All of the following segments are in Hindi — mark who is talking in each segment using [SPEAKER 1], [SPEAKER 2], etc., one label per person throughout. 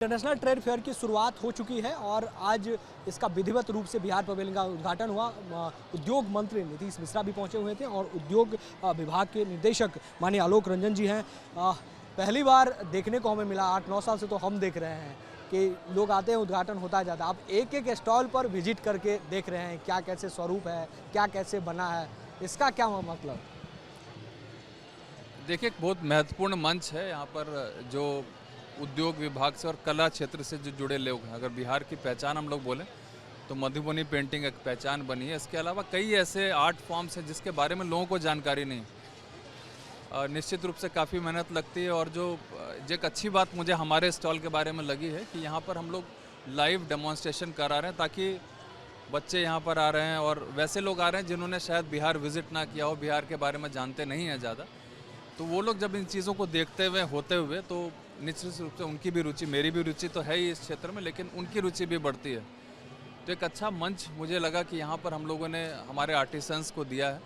[SPEAKER 1] इंटरनेशनल ट्रेड फेयर की शुरुआत हो चुकी है और आज इसका विधिवत रूप से बिहार पवेलियन का उद्घाटन हुआ। उद्योग मंत्री नीतीश मिश्रा भी पहुंचे हुए थे और उद्योग विभाग के निदेशक माननीय आलोक रंजन जी हैं। पहली बार देखने को हमें मिला, 8-9 साल से तो हम देख रहे हैं कि लोग आते हैं, उद्घाटन होता जाता है। आप एक एक स्टॉल पर विजिट करके देख रहे हैं क्या कैसे स्वरूप है, क्या कैसे बना है, इसका क्या मतलब?
[SPEAKER 2] देखिए, एक बहुत महत्वपूर्ण मंच है यहाँ पर। जो उद्योग विभाग से और कला क्षेत्र से जो जुड़े लोग हैं, अगर बिहार की पहचान हम लोग बोलें तो मधुबनी पेंटिंग एक पहचान बनी है। इसके अलावा कई ऐसे आर्ट फॉर्म्स हैं जिसके बारे में लोगों को जानकारी नहीं। निश्चित रूप से काफ़ी मेहनत लगती है और जो एक अच्छी बात मुझे हमारे स्टॉल के बारे में लगी है कि यहाँ पर हम लोग लाइव डेमोन्स्ट्रेशन करा रहे हैं, ताकि बच्चे यहाँ पर आ रहे हैं और वैसे लोग आ रहे हैं जिन्होंने शायद बिहार विजिट ना किया हो, बिहार के बारे में जानते नहीं हैं ज़्यादा। तो वो लोग जब इन चीज़ों को देखते हुए होते हुए तो निश्चित रूप से उनकी भी रुचि, मेरी भी रुचि तो है ही इस क्षेत्र में, लेकिन उनकी रुचि भी बढ़ती है। तो एक अच्छा मंच मुझे लगा कि यहाँ पर हम लोगों ने हमारे आर्टिसंस को दिया है।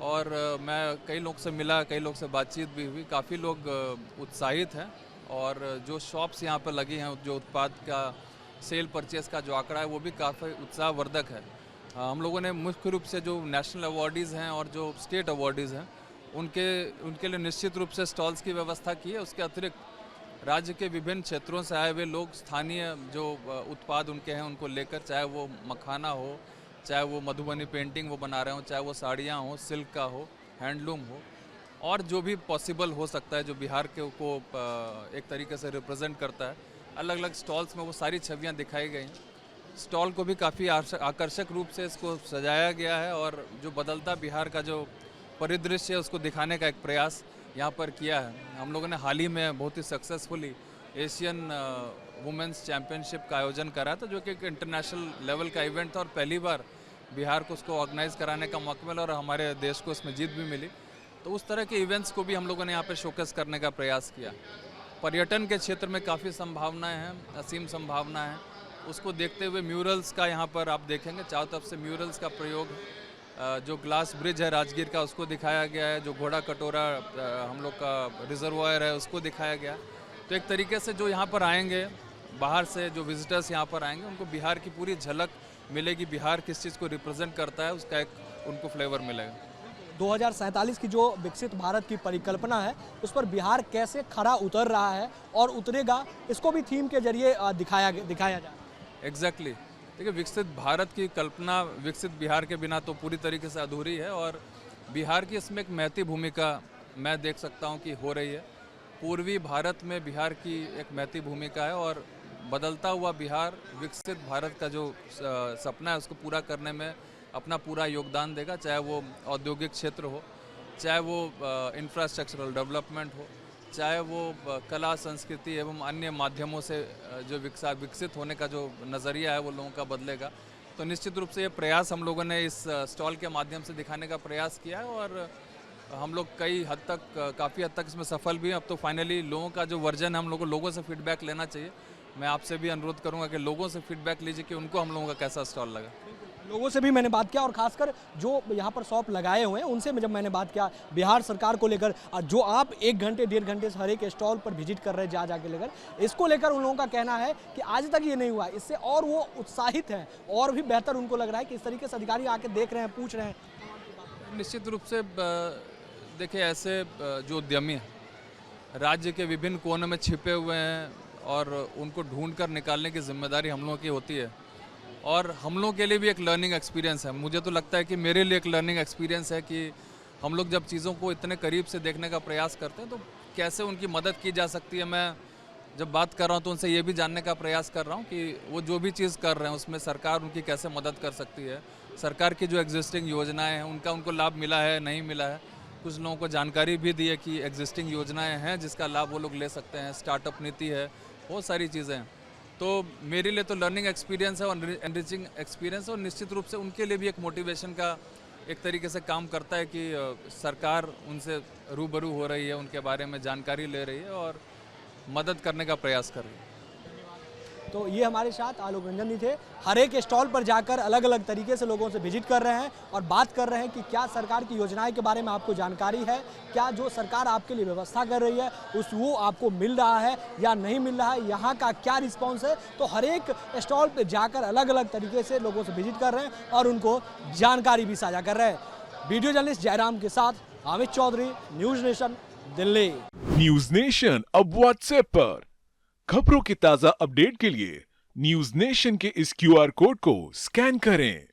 [SPEAKER 2] और मैं कई लोग से मिला, कई लोग से बातचीत भी हुई। काफ़ी लोग उत्साहित हैं और जो शॉप्स यहाँ पर लगी हैं, जो उत्पाद का सेल परचेस का जो आंकड़ा है वो भी काफ़ी उत्साहवर्धक है। हम लोगों ने मुख्य रूप से जो नेशनल अवार्डीज़ हैं और जो स्टेट अवार्डीज़ हैं उनके लिए निश्चित रूप से स्टॉल्स की व्यवस्था की है। उसके अतिरिक्त राज्य के विभिन्न क्षेत्रों से आए हुए लोग स्थानीय जो उत्पाद उनके हैं उनको लेकर, चाहे वो मखाना हो, चाहे वो मधुबनी पेंटिंग वो बना रहे हो, चाहे वो साड़ियाँ हो, सिल्क का हो, हैंडलूम हो, और जो भी पॉसिबल हो सकता है जो बिहार के को एक तरीके से रिप्रेजेंट करता है, अलग अलग स्टॉल्स में वो सारी छवियाँ दिखाई गई हैं। स्टॉल को भी काफ़ी आकर्षक रूप से इसको सजाया गया है और जो बदलता बिहार का जो परिदृश्य है उसको दिखाने का एक प्रयास यहाँ पर किया है। हम लोगों ने हाल ही में बहुत ही सक्सेसफुली एशियन वुमेंस चैम्पियनशिप का आयोजन करा था, जो कि एक इंटरनेशनल लेवल का इवेंट था और पहली बार बिहार को उसको ऑर्गेनाइज कराने का मौका मिला और हमारे देश को उसमें जीत भी मिली। तो उस तरह के इवेंट्स को भी हम लोगों ने यहाँ पर शोकेस करने का प्रयास किया। पर्यटन के क्षेत्र में काफ़ी संभावनाएँ हैं, असीम संभावना है। उसको देखते हुए म्यूरल्स का यहाँ पर आप देखेंगे चारों तरफ से म्यूरल्स का प्रयोग, जो ग्लास ब्रिज है राजगीर का उसको दिखाया गया है, जो घोड़ा कटोरा हम लोग का रिजर्वायर है उसको दिखाया गया। तो एक तरीके से जो यहाँ पर आएंगे बाहर से, जो विजिटर्स यहाँ पर आएंगे, उनको बिहार की पूरी झलक मिलेगी। बिहार किस चीज़ को रिप्रेजेंट करता है उसका एक उनको फ्लेवर मिलेगा।
[SPEAKER 1] 2047 की जो विकसित भारत की परिकल्पना है उस पर बिहार कैसे खरा उतर रहा है और उतरेगा, इसको भी थीम के जरिए दिखाया जाए।
[SPEAKER 2] एग्जैक्टली। देखिए, विकसित भारत की कल्पना विकसित बिहार के बिना तो पूरी तरीके से अधूरी है और बिहार की इसमें एक महती भूमिका मैं देख सकता हूँ कि हो रही है। पूर्वी भारत में बिहार की एक महती भूमिका है और बदलता हुआ बिहार विकसित भारत का जो सपना है उसको पूरा करने में अपना पूरा योगदान देगा, चाहे वो औद्योगिक क्षेत्र हो, चाहे वो इंफ्रास्ट्रक्चरल डेवलपमेंट हो, चाहे वो कला संस्कृति एवं अन्य माध्यमों से जो विकसित होने का जो नज़रिया है वो लोगों का बदलेगा। तो निश्चित रूप से ये प्रयास हम लोगों ने इस स्टॉल के माध्यम से दिखाने का प्रयास किया है और हम लोग कई हद तक, काफ़ी हद तक इसमें सफल भी हैं। अब तो फाइनली लोगों का जो वर्जन है, हम लोगों से फीडबैक लेना चाहिए। मैं आपसे भी अनुरोध करूँगा कि लोगों से फीडबैक लीजिए कि उनको हम लोगों का कैसा स्टॉल लगा।
[SPEAKER 1] लोगों से भी मैंने बात किया और खासकर जो यहाँ पर शॉप लगाए हुए हैं उनसे जब मैंने बात किया बिहार सरकार को लेकर, जो आप 1 घंटे 1.5 घंटे से हर एक स्टॉल पर विजिट कर रहे हैं जाके लेकर, इसको लेकर उन लोगों का कहना है कि आज तक ये नहीं हुआ, इससे और वो उत्साहित हैं और भी बेहतर उनको लग रहा है कि इस तरीके से अधिकारी आके देख रहे हैं, पूछ रहे हैं।
[SPEAKER 2] निश्चित रूप से देखिए, ऐसे जो उद्यमी हैं राज्य के विभिन्न कोनों में छिपे हुए हैं और उनको ढूंढ कर निकालने की जिम्मेदारी हम लोगों की होती है और हम लोगों के लिए भी एक लर्निंग एक्सपीरियंस है। मुझे तो लगता है कि मेरे लिए एक लर्निंग एक्सपीरियंस है कि हम लोग जब चीज़ों को इतने करीब से देखने का प्रयास करते हैं तो कैसे उनकी मदद की जा सकती है। मैं जब बात कर रहा हूँ तो उनसे ये भी जानने का प्रयास कर रहा हूँ कि वो जो भी चीज़ कर रहे हैं उसमें सरकार उनकी कैसे मदद कर सकती है। सरकार की जो एग्जिस्टिंग योजनाएँ हैं उनको लाभ मिला है, नहीं मिला है। कुछ लोगों को जानकारी भी दी है कि एग्जिस्टिंग योजनाएँ हैं जिसका लाभ वो लोग ले सकते हैं, स्टार्टअप नीति है, बहुत सारी चीज़ें हैं। तो मेरे लिए तो लर्निंग एक्सपीरियंस है और एनरिचिंग एक्सपीरियंस है और निश्चित रूप से उनके लिए भी एक मोटिवेशन का एक तरीके से काम करता है कि सरकार उनसे रूबरू हो रही है, उनके बारे में जानकारी ले रही है और मदद करने का प्रयास कर रही है।
[SPEAKER 1] तो ये हमारे साथ आलोक रंजन जी थे। हर एक स्टॉल पर जाकर अलग अलग तरीके से लोगों से विजिट कर रहे हैं और बात कर रहे हैं कि क्या सरकार की योजनाएं के बारे में आपको जानकारी है, क्या जो सरकार आपके लिए व्यवस्था कर रही है वो आपको मिल रहा है या नहीं मिल रहा है, यहाँ का क्या रिस्पॉन्स है। तो हर एक स्टॉल पर जाकर अलग अलग तरीके से लोगों से विजिट कर रहे हैं और उनको जानकारी भी साझा कर रहे हैं। वीडियो जर्नलिस्ट जयराम के साथ Amit Chaudhary, News Nation, Delhi.
[SPEAKER 3] News Nation अब व्हाट्सएप पर खबरों के ताजा अपडेट के लिए न्यूज नेशन के इस QR कोड को स्कैन करें।